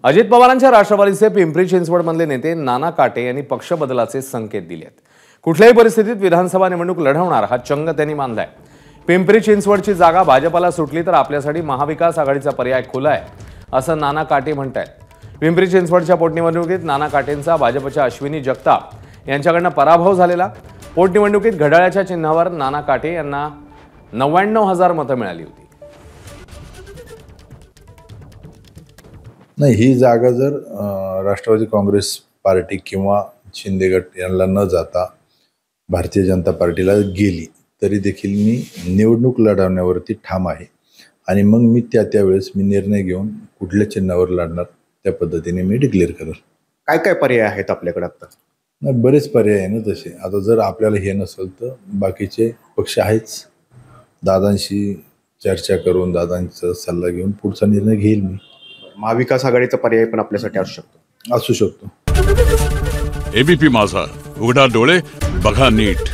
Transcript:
अजित पवारांच्या राष्ट्रवादीचे पिंपरी चिंचवडमधले नेते नाना काटे यांनी पक्ष बदलाचे संकेत दिले आहेत। कुठल्याही परिस्थितीत विधानसभा निवडणूक लढवणार हा चंग त्यांनी मानलाय। पिंपरी चिंचवडची जागा भाजपला सुटली तर आपल्यासाठी महाविकास आघाडीचा पर्याय खुला आहे, असं नाना काटे म्हणतायत। पिंपरी चिंचवडच्या पोटनिवडणुकीत नाना काटेंचा भाजपच्या अश्विनी जगताप यांच्याकडून पराभव झालेला। पोटनिवडणुकीत घड्याळाच्या चिन्हावर नाना काटे यांना 99,000 मतं मिळाली होती। नाही, ही जागा जर राष्ट्रवादी काँग्रेस पार्टी किंवा शिंदे गट यांना न जाता भारतीय जनता पार्टीला गेली तरी देखील मी निवडणूक लढवण्यावरती ठाम आहे आणि मग मी त्यावेळेस मी निर्णय घेऊन कुठल्या चिन्हावर लढणार त्या पद्धतीने मी डिक्लेअर करेल। काय काय पर्याय आहेत आपल्याकडे आता? नाही, बरेच पर्याय आहे ना तसे। आता जर आपल्याला हे नसेल तर बाकीचे पक्ष आहेच। दादांशी चर्चा करून दादांचा सल्ला घेऊन पुढचा निर्णय घेईल मी। महाविकास आघाडीचा पर्याय पण आपल्यासाठी असू शकतो। एबीपी माझा, उघडा डोळे बघा नीट।